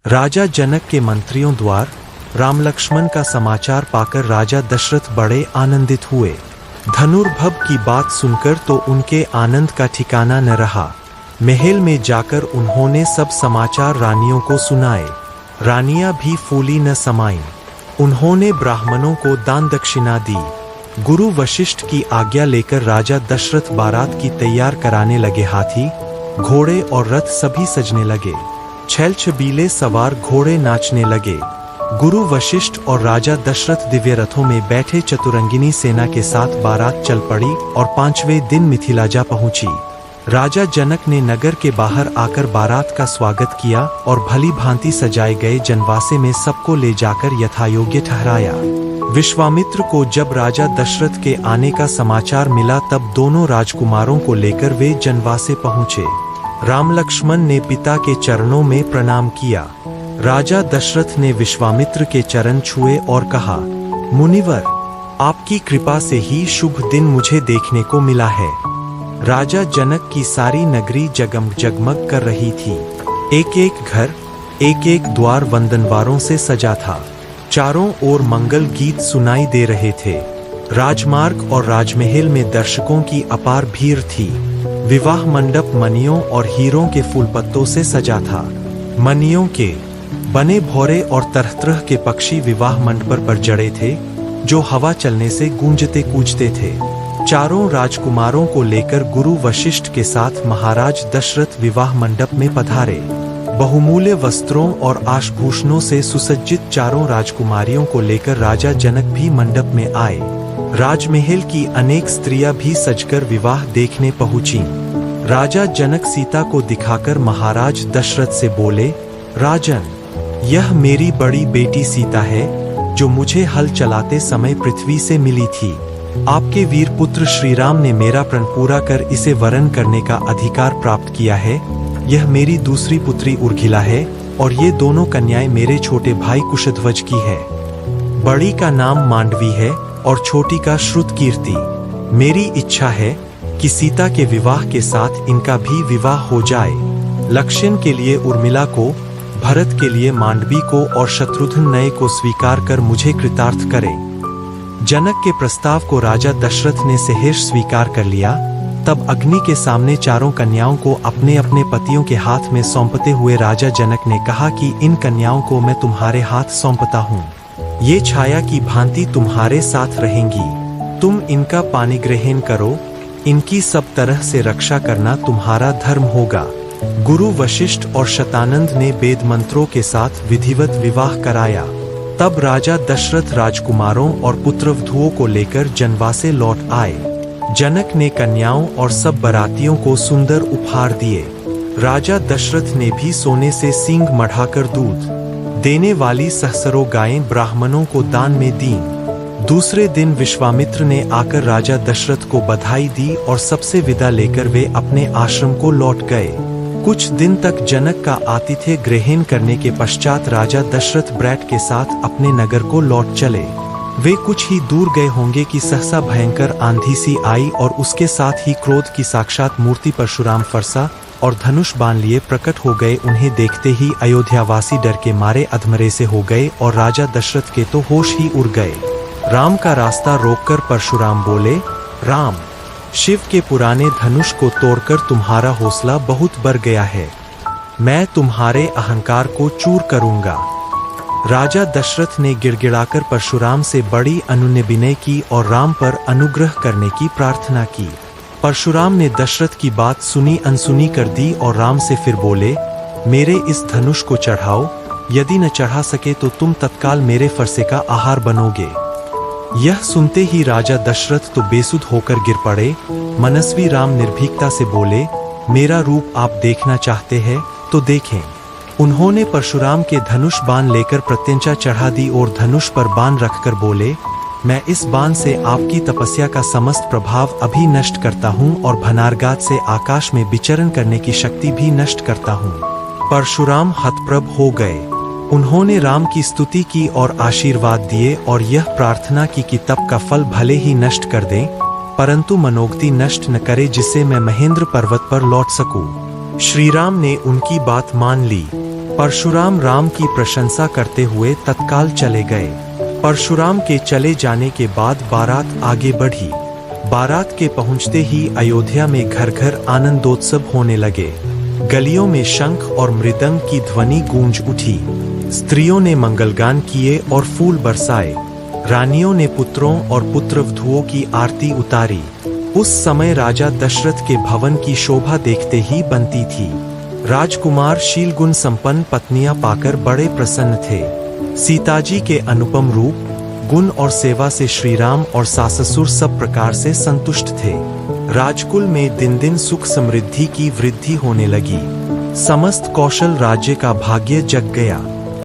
राजा जनक के मंत्रियों द्वारा राम लक्ष्मण का समाचार पाकर राजा दशरथ बड़े आनंदित हुए। धनुर्भव की बात सुनकर तो उनके आनंद का ठिकाना न रहा। महल में जाकर उन्होंने सब समाचार रानियों को सुनाए। रानियां भी फूली न समाईं। उन्होंने ब्राह्मणों को दान दक्षिणा दी। गुरु वशिष्ठ की आज्ञा लेकर राजा दशरथ बारात की तैयार कराने लगे। हाथी, घोड़े और रथ सभी सजने लगे। छैल छबीले सवार घोड़े नाचने लगे। गुरु वशिष्ठ और राजा दशरथ दिव्य रथों में बैठे चतुरंगिनी सेना के साथ बारात चल पड़ी और 5वें दिन मिथिला जा पहुंची। राजा जनक ने नगर के बाहर आकर बारात का स्वागत किया और भली भांति सजाए गए जनवासे में सबको ले जाकर यथायोग्य ठहराया। विश्वामित्र को जब राजा दशरथ के आने का समाचार मिला तब दोनों राजकुमारों को लेकर वे जनवासे पहुंचे। राम लक्ष्मण ने पिता के चरणों में प्रणाम किया। राजा दशरथ ने विश्वामित्र के चरण छुए और कहा, मुनिवर, आपकी कृपा से ही शुभ दिन मुझे देखने को मिला है। राजा जनक की सारी नगरी जगमग जगमग कर रही थी। एक एक घर, एक एक द्वार वंदनवारों से सजा था। चारों ओर मंगल गीत सुनाई दे रहे थे। राजमार्ग और राजमहल में दर्शकों की अपार भीड़ थी। विवाह मंडप मणियों और हीरों के फूलपत्तों से सजा था। मणियों के बने भौरे और तरह तरह के पक्षी विवाह मंडप पर जड़े थे, जो हवा चलने से गूंजते कूजते थे। चारों राजकुमारों को लेकर गुरु वशिष्ठ के साथ महाराज दशरथ विवाह मंडप में पधारे। बहुमूल्य वस्त्रों और आभूषणों से सुसज्जित चारों राजकुमारियों को लेकर राजा जनक भी मंडप में आए। राजमहल की अनेक स्त्रियां भी सजकर विवाह देखने पहुंची। राजा जनक सीता को दिखाकर महाराज दशरथ से बोले, राजन, यह मेरी बड़ी बेटी सीता है, जो मुझे हल चलाते समय पृथ्वी से मिली थी। आपके वीर पुत्र श्रीराम ने मेरा प्रण पूरा कर इसे वरण करने का अधिकार प्राप्त किया है। यह मेरी दूसरी पुत्री उर्गिला है और ये दोनों कन्याएं मेरे छोटे भाई कुशध्वज की है। बड़ी का नाम मांडवी है और छोटी का श्रुतकीर्ति। मेरी इच्छा है कि सीता के विवाह के साथ इनका भी विवाह हो जाए। लक्ष्मण के लिए उर्मिला को, भरत के लिए मांडवी को और शत्रुघ्न नए को स्वीकार कर मुझे कृतार्थ करे। जनक के प्रस्ताव को राजा दशरथ ने सहर्ष स्वीकार कर लिया। तब अग्नि के सामने चारों कन्याओं को अपने अपने पतियों के हाथ में सौंपते हुए राजा जनक ने कहा कि इन कन्याओं को मैं तुम्हारे हाथ सौंपता हूँ। ये छाया की भांति तुम्हारे साथ रहेंगी। तुम इनका पाणिग्रहण करो। इनकी सब तरह से रक्षा करना तुम्हारा धर्म होगा। गुरु वशिष्ठ और शतानंद ने वेद मंत्रों के साथ विधिवत विवाह कराया। तब राजा दशरथ राजकुमारों और पुत्रवधुओं को लेकर जनवासे लौट आए। जनक ने कन्याओं और सब बरातियों को सुंदर उपहार दिए। राजा दशरथ ने भी सोने से सींग मढ़ाकर दूध देने वाली सहस्रों गायें ब्राह्मणों को दान में दीं। दूसरे दिन विश्वामित्र ने आकर राजा दशरथ को बधाई दी और सबसे विदा लेकर वे अपने आश्रम को लौट गए। कुछ दिन तक जनक का आतिथ्य ग्रहण करने के पश्चात राजा दशरथ ब्रैट के साथ अपने नगर को लौट चले। वे कुछ ही दूर गए होंगे कि सहसा भयंकर आंधी सी आई और उसके साथ ही क्रोध की साक्षात मूर्ति परशुराम फरसा और धनुष बाण लिए प्रकट हो गए। उन्हें देखते ही अयोध्यावासी डर के मारे अधमरे से हो गए और राजा दशरथ के तो होश ही उड़ गए। राम का रास्ता रोककर परशुराम बोले, राम, शिव के पुराने धनुष को तोड़कर तुम्हारा हौसला बहुत बढ़ गया है। मैं तुम्हारे अहंकार को चूर करूंगा। राजा दशरथ ने गिड़गिड़ाकर परशुराम से बड़ी अनुनय विनय की और राम पर अनुग्रह करने की प्रार्थना की। परशुराम ने दशरथ की बात सुनी अनसुनी कर दी और राम से फिर बोले, मेरे इस धनुष को चढ़ाओ। यदि न चढ़ा सके तो तुम तत्काल मेरे फरसे का आहार बनोगे। यह सुनते ही राजा दशरथ तो बेसुध होकर गिर पड़े। मनस्वी राम निर्भीकता से बोले, मेरा रूप आप देखना चाहते हैं तो देखें। उन्होंने परशुराम के धनुष बाण लेकर प्रत्यंचा चढ़ा दी और धनुष पर बाण रखकर बोले, मैं इस बाण से आपकी तपस्या का समस्त प्रभाव अभी नष्ट करता हूँ और भनारगात से आकाश में विचरण करने की शक्ति भी नष्ट करता हूँ। परशुराम हतप्रभ हो गए। उन्होंने राम की स्तुति की और आशीर्वाद दिए और यह प्रार्थना की कि तप का फल भले ही नष्ट कर दें, परंतु मनोक्ति नष्ट न करे, जिससे मैं महेंद्र पर्वत पर लौट सकूं। श्रीराम ने उनकी बात मान ली परशुराम राम की प्रशंसा करते हुए तत्काल चले गए। परशुराम के चले जाने के बाद बारात आगे बढ़ी। बारात के पहुंचते ही अयोध्या में घर घर आनंदोत्सव होने लगे। गलियों में शंख और मृदंग की ध्वनि गूंज उठी। स्त्रियों ने मंगलगान किए और फूल बरसाए। रानियों ने पुत्रों और पुत्रवधुओं की आरती उतारी। उस समय राजा दशरथ के भवन की शोभा देखते ही बनती थी। राजकुमार शील गुण संपन्न पत्नियां पाकर बड़े प्रसन्न थे। सीताजी के अनुपम रूप, गुण और सेवा से श्रीराम और सास-ससुर सब प्रकार से संतुष्ट थे। राजकुल में दिन दिन सुख समृद्धि की वृद्धि होने लगी। समस्त कौशल राज्य का भाग्य जग गया।